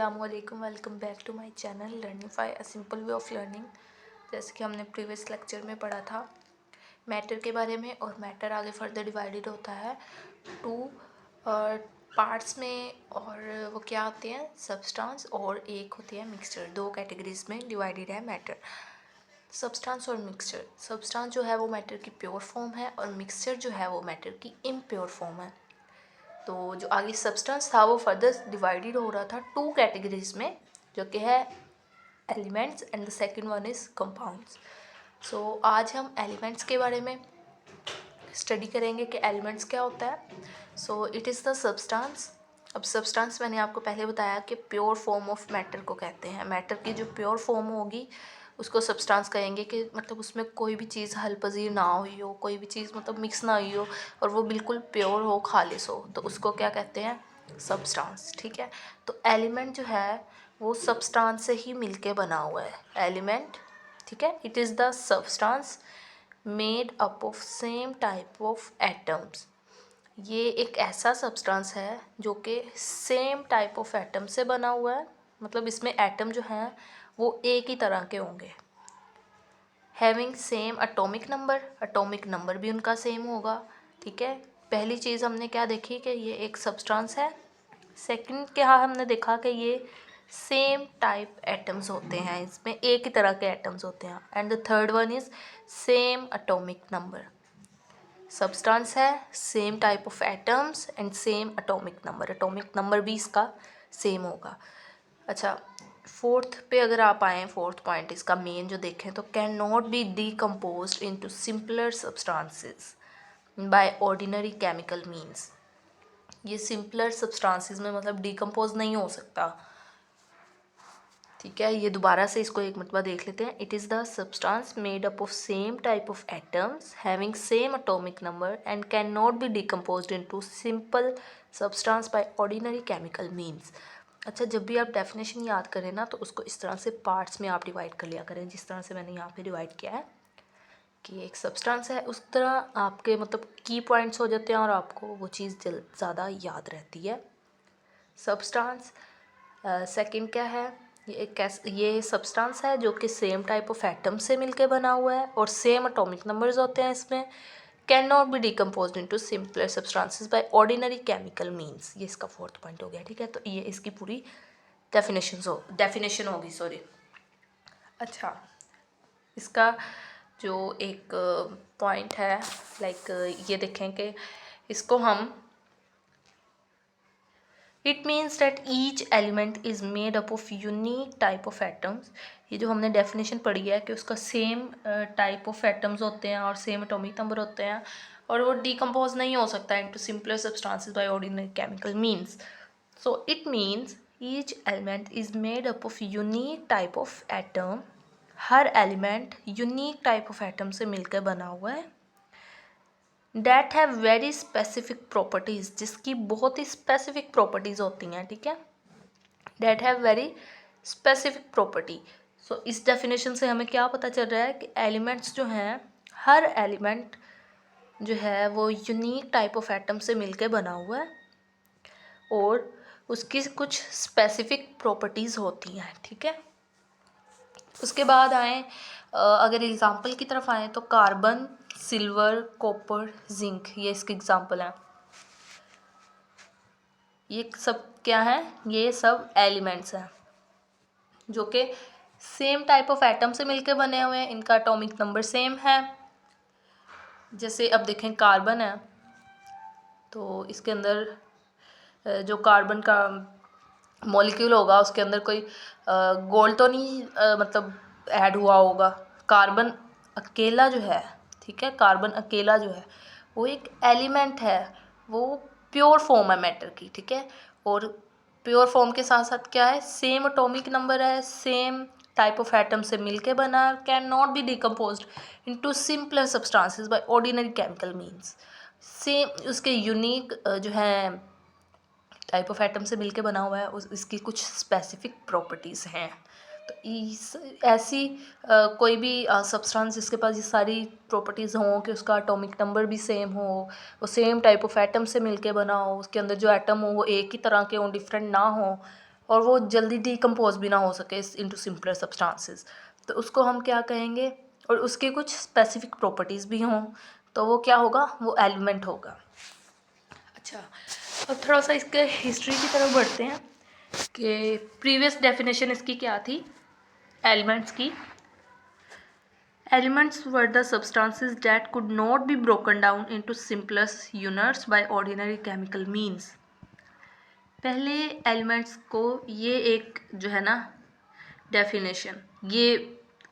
अस्सलामुअलैकुम, welcome back to my channel Learningfy a simple way of learning. जैसे कि हमने प्रीवियस लेक्चर में पढ़ा था मैटर के बारे में, और मैटर आगे फर्दर डिवाइडेड होता है टू पार्ट्स में, और वो क्या होते हैं, सब्सटेंस और एक होती है मिक्सचर। दो कैटेगरीज में डिवाइडेड है मैटर, सब्सटेंस और मिक्सचर। सब्सटेंस जो है वो मैटर की प्योर फॉर्म है और मिक्सचर जो है वो मैटर की इम्प्योर फॉर्म है। तो जो आगे सब्सटेंस था वो फर्दर डिवाइडेड हो रहा था टू कैटेगरीज में, जो कि है elements and the second one is compounds. So आज हम एलिमेंट्स के बारे में स्टडी करेंगे कि एलिमेंट्स क्या होता है। So it is the substance. अब सब्सटेंस मैंने आपको पहले बताया कि प्योर फॉर्म ऑफ मैटर को कहते हैं। मैटर की जो प्योर फॉर्म होगी उसको सब्सटेंस कहेंगे, कि मतलब उसमें कोई भी चीज़ हल पजीर ना हुई हो, कोई भी चीज़ मतलब मिक्स ना हुई हो, और वो बिल्कुल प्योर हो, खालिस हो, तो उसको क्या कहते हैं, सब्सटेंस। ठीक है, तो एलिमेंट जो है वो सब्सटेंस से ही मिलके बना हुआ है एलिमेंट। ठीक है, it is the substance made up of same type of atoms. ये एक ऐसा सब्सटेंस है जो कि सेम टाइप ऑफ एटम से बना हुआ है, मतलब इसमें एटम जो हैं वो एक ही तरह के होंगे। हैविंग सेम अटोमिक नंबर भी उनका सेम होगा। ठीक है, पहली चीज़ हमने क्या देखी कि ये एक सब्सटेंस है। सेकंड क्या हमने देखा कि ये सेम टाइप एटम्स होते हैं, इसमें एक ही तरह के एटम्स होते हैं। And the third one is same atomic number. Substance है, same type of atoms and same atomic number भी इसका सेम होगा। अच्छा, फोर्थ पे अगर आप आएँ, फोर्थ पॉइंट इसका मेन जो देखें तो can not be decomposed into simpler substances by ordinary chemical means. ये सिंपलर सब्सटेंसेस में मतलब डीकम्पोज नहीं हो सकता। ठीक है, ये दोबारा से इसको एक मरतबा देख लेते हैं। It is the substance made up of same type of atoms having same atomic number and can not B decomposed into simple substance by ordinary chemical means. अच्छा, जब भी आप डेफिनेशन याद करें ना तो उसको इस तरह से पार्ट्स में आप डिवाइड कर लिया करें, जिस तरह से मैंने यहाँ पे डिवाइड किया है कि एक सब्सटेंस है, उस तरह आपके मतलब की पॉइंट्स हो जाते हैं और आपको वो चीज़ ज़्यादा याद रहती है। सब्सटेंस सेकंड क्या है, ये सब्सटेंस है जो कि सेम टाइप ऑफ एटम से मिलके बना हुआ है और सेम एटॉमिक नंबर्स होते हैं इसमें। Can not B decomposed into simpler substances by ordinary chemical means. ये इसका फोर्थ पॉइंट हो गया। ठीक है, तो ये इसकी पूरी डेफिनेशन होगी, सॉरी। अच्छा, इसका जो एक पॉइंट है, लाइक ये देखें कि इसको हम it means that each element is made up of unique type of atoms. ये जो हमने डेफिनेशन पढ़ी है कि उसका सेम टाइप ऑफ एटम्स होते हैं और सेम एटॉमिक नंबर होते हैं, और वो डिकम्पोज नहीं हो सकता into simpler substances by ordinary chemical means. So it means each element is made up of unique type of atom. हर element unique type of atom से मिलकर बना हुआ है। That have very specific properties, जिसकी बहुत ही स्पेसिफिक प्रॉपर्टीज़ होती हैं। ठीक है, that have very specific property. So इस डेफिनेशन से हमें क्या पता चल रहा है कि एलिमेंट्स जो हैं, हर एलिमेंट जो है वो यूनिक टाइप ऑफ एटम से मिलके बना हुआ है और उसकी कुछ स्पेसिफिक प्रॉपर्टीज़ होती हैं। ठीक है, उसके बाद आए अगर एग्ज़ाम्पल की तरफ आए तो कार्बन, सिल्वर, कॉपर, जिंक, ये इसके एग्ज़ाम्पल हैं। ये सब क्या है, ये सब एलिमेंट्स हैं जो कि सेम टाइप ऑफ एटम से मिलकर बने हुए हैं। इनका एटॉमिक नंबर सेम है। जैसे अब देखें कार्बन है, तो इसके अंदर जो कार्बन का मॉलिक्यूल होगा उसके अंदर कोई गोल्ड तो नहीं मतलब ऐड हुआ होगा। कार्बन अकेला जो है, ठीक है, कार्बन अकेला जो है वो एक एलिमेंट है, वो प्योर फॉर्म है मैटर की। ठीक है, और प्योर फॉर्म के साथ साथ क्या है, सेम एटॉमिक नंबर है, सेम टाइप ऑफ एटम से मिलके बना, can not B decomposed into simpler substances by ordinary chemical means. Same उसके यूनिक जो है टाइप ऑफ एटम से मिलके बना हुआ है, इसकी कुछ स्पेसिफिक प्रॉपर्टीज़ हैं। तो इस ऐसी कोई भी सब्सटेंस जिसके पास ये सारी प्रॉपर्टीज़ हों कि उसका एटॉमिक नंबर भी सेम हो, वो सेम टाइप ऑफ एटम से मिलके बना हो, उसके अंदर जो एटम हो वो एक ही तरह के हों, डिफरेंट ना हो, और वो जल्दी डिकम्पोज भी ना हो सके इनटू सिंपलर सब्सटेंसेस, तो उसको हम क्या कहेंगे, और उसके कुछ स्पेसिफिक प्रॉपर्टीज़ भी हों तो वो क्या होगा, वो एलिमेंट होगा। अच्छा, अब थोड़ा सा इसके हिस्ट्री की तरफ बढ़ते हैं कि प्रीवियस डेफिनेशन इसकी क्या थी एलिमेंट्स की। Elements were the substances that could not be broken down into simplest units by ordinary chemical means. पहले एलिमेंट्स को ये एक जो है ना डेफिनेशन, ये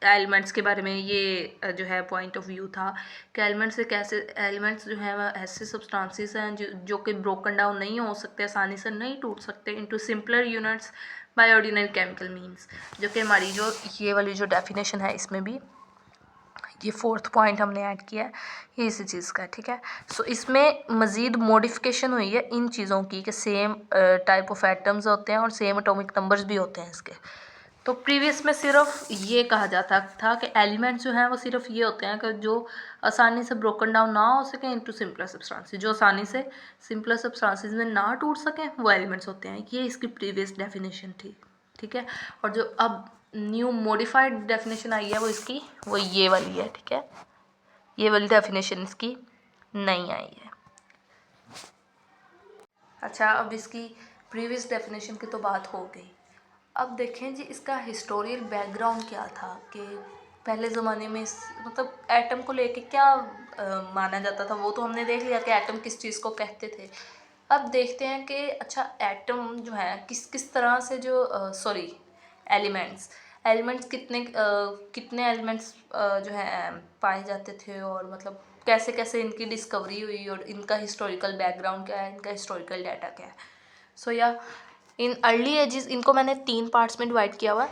एलिमेंट्स के बारे में ये जो है पॉइंट ऑफ व्यू था कि एलिमेंट्स एक ऐसे एलिमेंट्स जो है वह ऐसे सब्सटेंसेस हैं जो कि ब्रोकन डाउन नहीं हो सकते, आसानी से नहीं टूट सकते into simpler units bye ordinary chemical means, जो कि हमारी जो ये वाली जो डेफिनेशन है इसमें भी ये 4th पॉइंट हमने ऐड किया है, ये इसी चीज़ का है, ठीक है। सो इसमें मज़ीद मॉडिफिकेशन हुई है इन चीज़ों की कि सेम टाइप ऑफ एटम्स होते हैं और सेम एटॉमिक नंबर्स भी होते हैं इसके। तो प्रीवियस में सिर्फ ये कहा जाता था कि एलिमेंट्स जो हैं वो सिर्फ ये होते हैं कि जो आसानी से ब्रोकन डाउन ना हो सके इनटू सिंपलर सब्सटेंसेस, जो आसानी से सिंपलर सब्सटेंसेस में ना टूट सकें वो एलिमेंट्स होते हैं। ये इसकी प्रीवियस डेफिनेशन थी, ठीक है। और जो अब न्यू मॉडिफाइड डेफिनेशन आई है वो इसकी वो ये वाली है, ठीक है। ये वाली डेफिनेशन इसकी नहीं आई है। अच्छा, अब इसकी प्रीवियस डेफिनेशन की तो बात हो गई। अब देखें जी इसका हिस्टोरियल बैकग्राउंड क्या था कि पहले ज़माने में मतलब एटम को लेके क्या माना जाता था, वो तो हमने देख लिया कि एटम किस चीज़ को कहते थे। अब देखते हैं कि अच्छा एटम जो है किस किस तरह से जो सॉरी एलिमेंट्स कितने एलिमेंट्स जो है पाए जाते थे और मतलब कैसे कैसे इनकी डिस्कवरी हुई और इनका हिस्टोरिकल बैकग्राउंड क्या है, इनका हिस्टोरिकल डाटा क्या है। सो या इन अर्ली एजिस, इनको मैंने 3 पार्ट्स में डिवाइड किया हुआ है।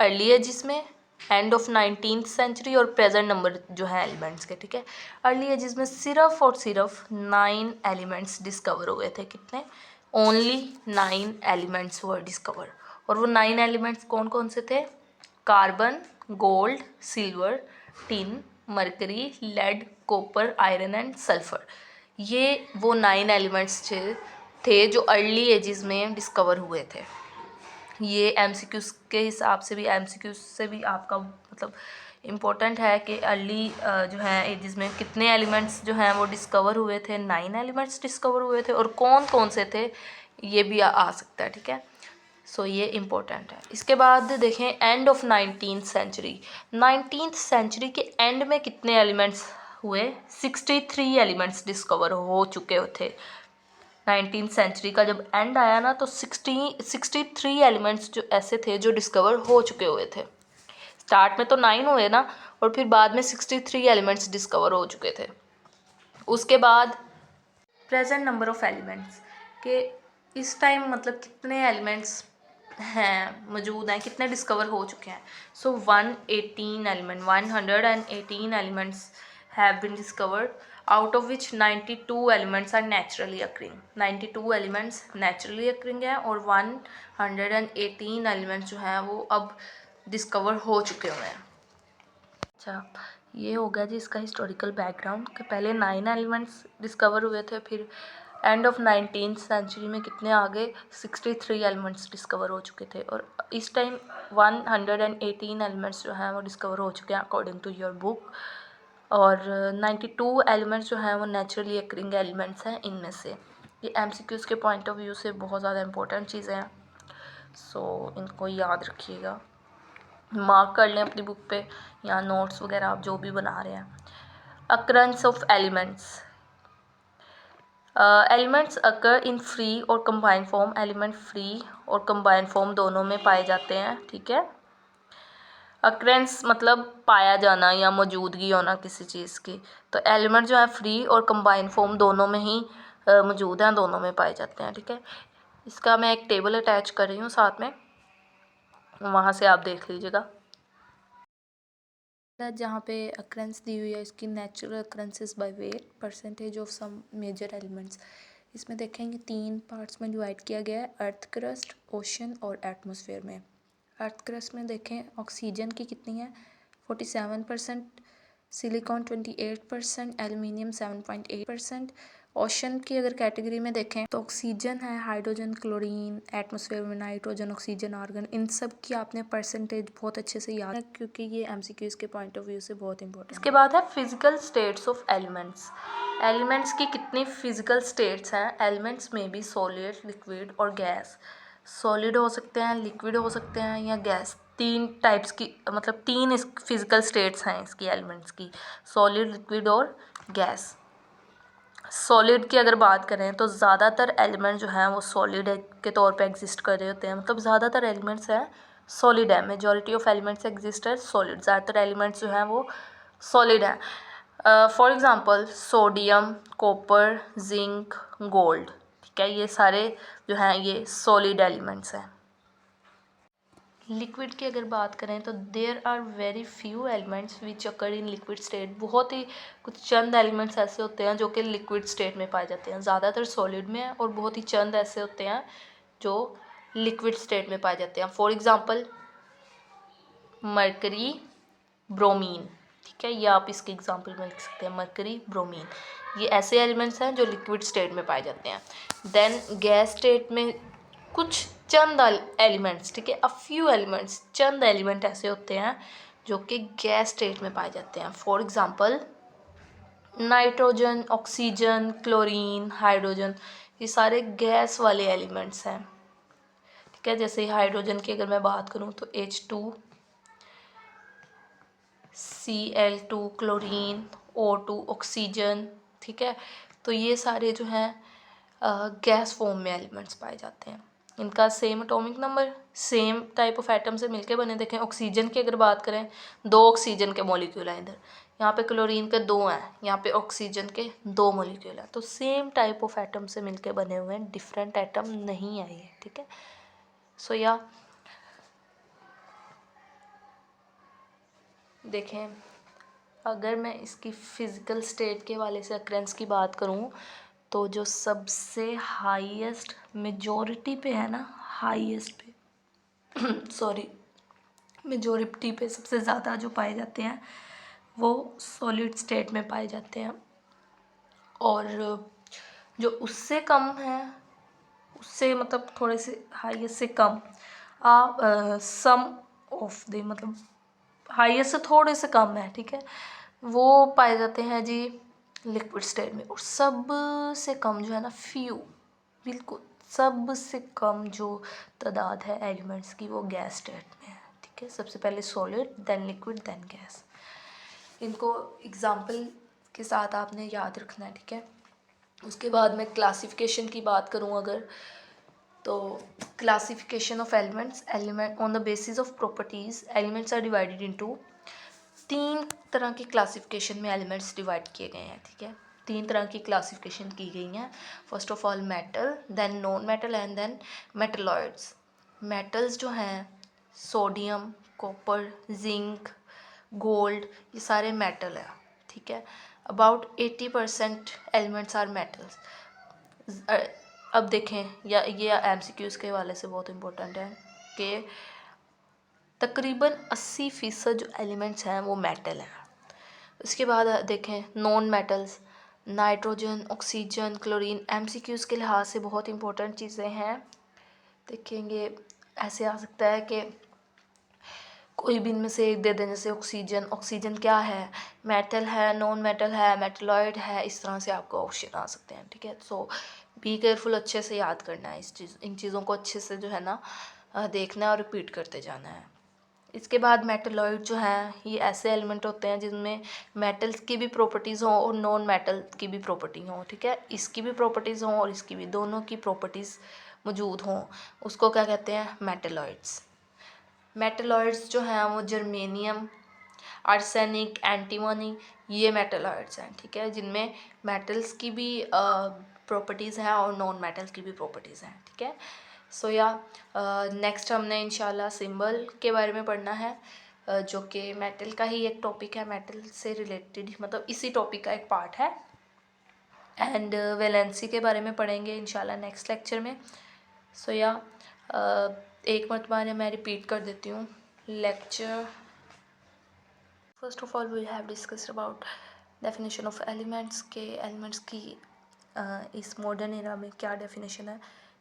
अर्ली एजिस में, एंड ऑफ 19th सेंचुरी और प्रेजेंट नंबर जो है एलिमेंट्स के, ठीक है। अर्ली एजिस में सिर्फ और सिर्फ 9 एलिमेंट्स डिस्कवर हुए थे। कितने? Only 9 elements were discover. और वो 9 एलिमेंट्स कौन कौन से थे? Carbon, gold, silver, tin, mercury, lead, copper, iron and sulphur. ये वो 9 एलिमेंट्स थे जो अर्ली एजिस में डिस्कवर हुए थे। ये एमसीक्यूज के हिसाब से भी, एमसीक्यूज से भी आपका मतलब इम्पोर्टेंट है कि अर्ली जो है एजिस में कितने एलिमेंट्स जो हैं वो डिस्कवर हुए थे। 9 एलिमेंट्स डिस्कवर हुए थे और कौन कौन से थे ये भी आ सकता है, ठीक है। सो ये इम्पोर्टेंट है। इसके बाद देखें end of 19th century. 19th century के एंड में कितने एलिमेंट्स हुए? 63 एलिमेंट्स डिस्कवर हो चुके थे। 19th सेंचुरी का जब एंड आया ना तो 63 एलिमेंट्स जो ऐसे थे जो डिस्कवर हो चुके हुए थे। स्टार्ट में तो 9 हुए ना, और फिर बाद में 63 एलिमेंट्स डिस्कवर हो चुके थे। उसके बाद प्रेजेंट नंबर ऑफ एलिमेंट्स के इस टाइम मतलब कितने एलिमेंट्स हैं मौजूद हैं, कितने डिस्कवर हो चुके हैं। So 118 elements have been discovered, out of which 92 elements are naturally occurring. 92 elements naturally occurring है और 118 एलिमेंट्स जो हैं वो अब डिस्कवर हो चुके हुए हैं। अच्छा, ये हो गया जी इसका हिस्टोरिकल बैकग्राउंड कि पहले 9 एलिमेंट्स डिस्कवर हुए थे, फिर एंड ऑफ 19th सेंचुरी में कितने आगे 63 एलिमेंट्स डिस्कवर हो चुके थे, और इस टाइम 118 एलिमेंट्स जो हैं वो डिस्कवर हो चुके हैं अकॉर्डिंग टू योर बुक। और 92 एलिमेंट्स जो हैं वो नेचुरली अकरिंग एलिमेंट्स हैं इनमें से। ये एमसीक्यूज़ के पॉइंट ऑफ व्यू से बहुत ज़्यादा इंपॉर्टेंट चीज़ें हैं, सो इनको याद रखिएगा, मार्क कर लें अपनी बुक पे या नोट्स वगैरह आप जो भी बना रहे हैं। Occurrence of elements. Elements occur in free और कंबाइंड फॉर्म। एलिमेंट फ्री और कंबाइंड फॉर्म दोनों में पाए जाते हैं, ठीक है। अकरेंस मतलब पाया जाना या मौजूदगी होना किसी चीज़ की, तो एलिमेंट जो है फ्री और कंबाइंड फॉर्म दोनों में ही मौजूद हैं, दोनों में पाए जाते हैं, ठीक है। इसका मैं एक टेबल अटैच कर रही हूँ साथ में, वहाँ से आप देख लीजिएगा। जहाँ पे अकरेंस दी हुई है इसकी natural occurrences by weight, percentage of some major elements. इसमें देखेंगे 3 पार्ट्स में डिवाइड किया गया है, अर्थ क्रस्ट, ओशन और एटमॉस्फेयर में। अर्थ क्रस्ट में देखें ऑक्सीजन की कितनी है 47%, सिलिकॉन 28%, एल्युमिनियम 7.8%, ओशन की अगर कैटेगरी में देखें तो ऑक्सीजन है, हाइड्रोजन, क्लोरीन, एटमॉस्फेयर में नाइट्रोजन, ऑक्सीजन, आर्गन, इन सब की आपने परसेंटेज बहुत अच्छे से याद है क्योंकि ये एमसीक्यूज के पॉइंट ऑफ व्यू से बहुत इंपॉर्टेंट है। इसके बाद है physical states of elements. Elements की कितनी फिजिकल स्टेट्स हैं? एलिमेंट्स में भी सॉलिड, लिक्विड और गैस। सॉलिड हो सकते हैं, लिक्विड हो सकते हैं या गैस। तीन टाइप्स की मतलब तीन फिजिकल स्टेट्स हैं इसकी एलिमेंट्स की, सॉलिड, लिक्विड और गैस। सॉलिड की अगर बात करें तो ज़्यादातर एलिमेंट जो हैं वो सॉलिड के तौर पे एग्जिस्ट कर रहे होते हैं, मतलब ज़्यादातर एलिमेंट्स हैं सॉलिड है, मेजॉरिटी ऑफ एलिमेंट्स एग्जिस्ट है सॉलिड, ज़्यादातर एलिमेंट्स जो हैं वो सॉलिड हैं। For example sodium, copper, zinc, gold, ठीक है, ये सारे जो हैं ये सॉलिड एलिमेंट्स हैं। लिक्विड की अगर बात करें तो there are very few elements which occur in liquid state. बहुत ही कुछ चंद एलिमेंट्स ऐसे होते हैं जो कि लिक्विड स्टेट में पाए जाते हैं, ज़्यादातर सॉलिड में है और बहुत ही चंद ऐसे होते हैं जो लिक्विड स्टेट में पाए जाते हैं। फॉर एग्जांपल मरकरी, ब्रोमीन, ठीक है, ये आप इसके एग्जांपल में लिख सकते हैं, मरकरी, ब्रोमीन, ये ऐसे एलिमेंट्स हैं जो लिक्विड स्टेट में पाए जाते हैं। देन गैस स्टेट में कुछ चंद एलिमेंट्स, ठीक है, a few elements, Chand element ऐसे होते हैं जो कि गैस स्टेट में पाए जाते हैं। For example nitrogen, oxygen, chlorine, hydrogen, ये सारे गैस वाले एलिमेंट्स हैं, ठीक है। जैसे हाइड्रोजन की अगर मैं बात करूँ तो H2, Cl2, chlorine, O2, oxygen, ठीक है, तो ये सारे जो हैं गैस फॉर्म में एलिमेंट्स पाए जाते हैं। इनका same atomic number, same type of atom से मिलके बने। देखें ऑक्सीजन की अगर बात करें, 2 ऑक्सीजन के मॉलिक्यूल हैं इधर, यहाँ पे क्लोरीन के 2 हैं, यहाँ पे ऑक्सीजन के 2 मॉलिक्यूल हैं, तो सेम टाइप ऑफ एटम से मिलके बने हुए हैं, डिफरेंट एटम नहीं है ये, ठीक है। सो या देखें अगर मैं इसकी फ़िज़िकल स्टेट के वाले से अक्रेंस की बात करूं तो जो सबसे हाईएस्ट मेजॉरिटी पे है ना, हाईएस्ट पे सॉरी मेजॉरिटी पे सबसे ज़्यादा जो पाए जाते हैं वो सॉलिड स्टेट में पाए जाते हैं, और जो उससे कम है, उससे मतलब थोड़े से हाईएस्ट से कम सम ऑफ द मतलब हाईएस्ट से थोड़े से कम है, ठीक है, वो पाए जाते हैं जी लिक्विड स्टेट में। और सबसे कम जो है ना फ्यू, बिल्कुल सबसे कम जो तादाद है एलिमेंट्स की वो गैस स्टेट में है, ठीक है। सबसे पहले solid, then liquid, then gas. इनको एग्जाम्पल के साथ आपने याद रखना है, ठीक है। उसके बाद मैं क्लासिफिकेशन की बात करूँ अगर, तो classification of elements, element on the basis of properties elements are divided into, 3 तरह की क्लासिफिकेशन में एलिमेंट्स डिवाइड किए गए हैं, ठीक है। 3 तरह की क्लासिफिकेशन की गई हैं। First of all metal, then non metal and then metalloids. Metals जो हैं सोडियम, कॉपर, जिंक, गोल्ड, ये सारे मेटल हैं, ठीक है। About 80% elements are metals. अब देखें या ये एमसीक्यूज़ के हवाले से बहुत इंपॉर्टेंट है कि तकरीबन 80% जो एलिमेंट्स हैं वो मेटल हैं। इसके बाद देखें non metals, nitrogen, oxygen, chlorine, MCQs के लिहाज से बहुत इंपॉर्टेंट चीज़ें हैं। देखेंगे ऐसे आ सकता है कि कोई भी इनमें से एक दे दें, जैसे ऑक्सीजन, ऑक्सीजन क्या है, मेटल है, नॉन मेटल है, मेटलॉइड है, इस तरह से आपको ऑप्शन आ सकते हैं, ठीक है। सो बी केयरफुल, अच्छे से याद करना है इन चीज़ों को अच्छे से जो है ना देखना है और रिपीट करते जाना है। इसके बाद मेटलॉइड जो हैं ये ऐसे एलिमेंट होते हैं जिनमें मेटल्स की भी प्रॉपर्टीज़ हों और नॉन मेटल की भी प्रॉपर्टी हों, ठीक है, इसकी भी प्रॉपर्टीज़ हों और इसकी भी, दोनों की प्रॉपर्टीज़ मौजूद हों, उसको क्या कहते हैं, मेटलॉइड्स। मेटलॉइड्स जो हैं वो जर्मेनियम, आर्सेनिक, एंटीमनी, ये मेटलॉइड्स हैं, ठीक है, जिनमें मेटल्स की भी प्रॉपर्टीज़ हैं और नॉन मेटल्स की भी प्रॉपर्टीज़ हैं, ठीक है। सो या नेक्स्ट हमने इंशाल्लाह सिंबल के बारे में पढ़ना है, जो कि मेटल का ही एक टॉपिक है, मेटल से रिलेटेड मतलब इसी टॉपिक का एक पार्ट है। एंड वैलेंसी के बारे में पढ़ेंगे इंशाल्लाह नेक्स्ट लेक्चर में। सो या एक मरतबा मैं रिपीट कर देती हूँ lecture. First of all we have discussed about definition of elements के एलिमेंट्स की इस मॉडर्न एरा में क्या डेफिनेशन है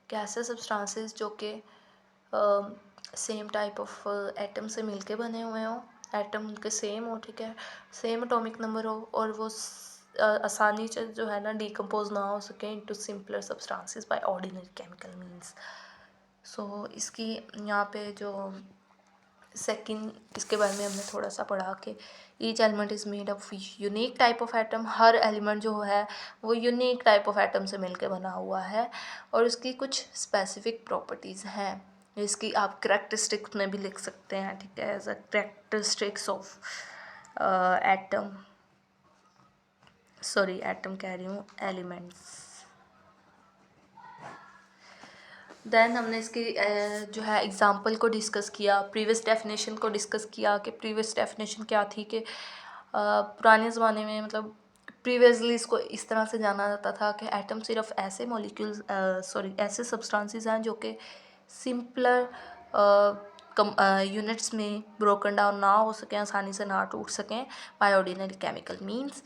कि ऐसे सब्सटेंसेस जो कि सेम टाइप ऑफ एटम से मिलके बने हुए हों, एटम उनके सेम हो, ठीक है, सेम एटॉमिक नंबर हो, और वो आसानी से जो है ना डिकम्पोज ना हो सके into simpler substances by ordinary chemical means. So इसकी यहाँ पे जो सेकंड, इसके बारे में हमने थोड़ा सा पढ़ा कि each element is made of unique type of atom. हर एलिमेंट जो है वो यूनिक टाइप ऑफ एटम से मिलकर बना हुआ है और उसकी कुछ स्पेसिफिक प्रॉपर्टीज़ हैं जिसकी आप करेक्टरिस्टिक्स में भी लिख सकते हैं, ठीक है, as a characteristics of atom, sorry atom कह रही हूँ, एलिमेंट्स। देन हमने इसकी जो है एग्ज़ाम्पल को डिस्कस किया, प्रीवियस डेफिनेशन को डिस्कस किया कि प्रीवियस डेफिनेशन क्या थी कि पुराने ज़माने में मतलब प्रीवियसली इसको इस तरह से जाना जाता था कि एटम सिर्फ ऐसे मॉलिक्यूल्स ऐसे सब्सटेंसेस हैं जो कि सिंपलर यूनिट्स में ब्रोकन डाउन ना हो सकें, आसानी से ना टूट सकें बाय ऑर्डिनरी केमिकल मींस।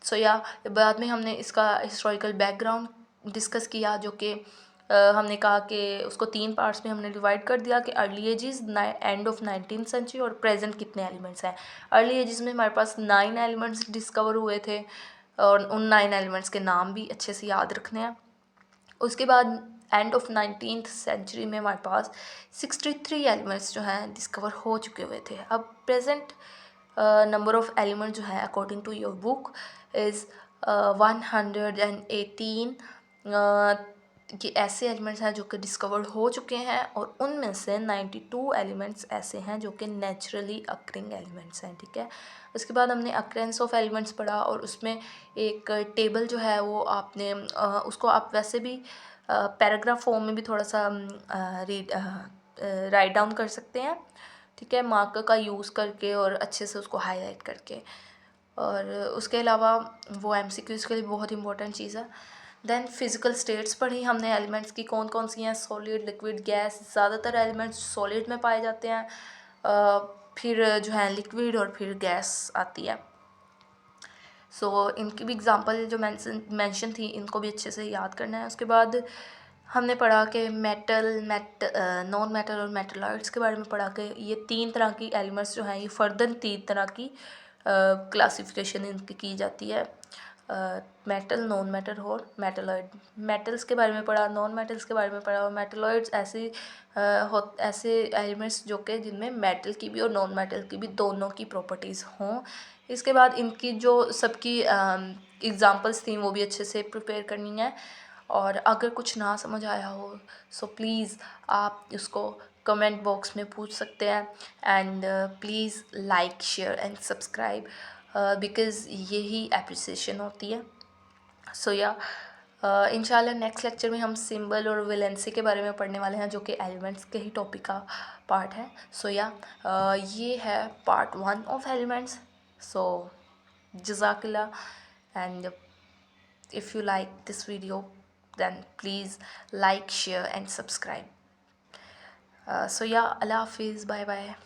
सो या बाद में हमने इसका हिस्टोरिकल बैकग्राउंड डिस्कस किया जो कि हमने कहा कि उसको 3 पार्ट्स में हमने डिवाइड कर दिया कि early ages, end of 19th century और प्रेजेंट कितने एलिमेंट्स हैं। अर्ली एजेस में हमारे पास 9 एलिमेंट्स डिस्कवर हुए थे और उन 9 एलिमेंट्स के नाम भी अच्छे से याद रखने हैं। उसके बाद एंड ऑफ 19th सेंचुरी में हमारे पास 63 एलिमेंट्स जो हैं डिस्कवर हो चुके हुए थे। अब प्रेजेंट नंबर ऑफ एलिमेंट जो है according to your book is 118 कि ऐसे एलिमेंट्स हैं जो कि डिस्कवर्ड हो चुके हैं और उनमें से 92 एलिमेंट्स ऐसे हैं जो कि नेचुरली अक्रिंग एलिमेंट्स हैं, ठीक है। उसके बाद हमने अक्रेंस ऑफ एलिमेंट्स पढ़ा और उसमें एक टेबल जो है वो आपने उसको आप वैसे भी पैराग्राफ फॉर्म में भी थोड़ा सा राइट डाउन कर सकते हैं, ठीक है, मार्कर का यूज़ करके और अच्छे से उसको हाईलाइट करके। और उसके अलावा वो एमसीक्यूज़ के लिए बहुत इंपॉर्टेंट चीज़ है। देन फिज़िकल स्टेट्स पढ़ी हमने एलिमेंट्स की कौन कौन सी हैं, सॉलिड, लिक्विड, गैस। ज़्यादातर एलिमेंट्स सॉलिड में पाए जाते हैं, फिर जो है लिक्विड और फिर गैस आती है। सो इनकी भी एग्जांपल जो मेंशन थी इनको भी अच्छे से याद करना है। उसके बाद हमने पढ़ा कि नॉन मेटल और मेटलॉइड्स के बारे में पढ़ा कि ये 3 तरह की एलिमेंट्स जो हैं ये फर्दर 3 तरह की क्लासिफिकेशन इनकी की जाती है, मेटल, नॉन मेटल और मेटलॉइड। मेटल्स के बारे में पढ़ा, नॉन मेटल्स के बारे में पढ़ा और मेटलॉइड्स ऐसे एलिमेंट्स जो कि जिनमें मेटल की भी और नॉन मेटल की भी दोनों की प्रॉपर्टीज़ हों। इसके बाद इनकी जो सबकी एग्ज़ाम्पल्स थी वो भी अच्छे से प्रिपेयर करनी है और अगर कुछ ना समझ आया हो सो प्लीज़ आप उसको कमेंट बॉक्स में पूछ सकते हैं and please like, share and subscribe because यही एप्रिसिएशन होती है। सो या इंशाल्लाह नेक्स्ट लेक्चर में हम सिंबल और वैलेंसी के बारे में पढ़ने वाले हैं जो कि एलिमेंट्स के ही टॉपिक का पार्ट है। सो या ये है पार्ट 1 ऑफ एलिमेंट्स। सो जज़ाकल्लाह and if you like this video then please like, share and subscribe. So yeah, Allah Hafiz, bye bye.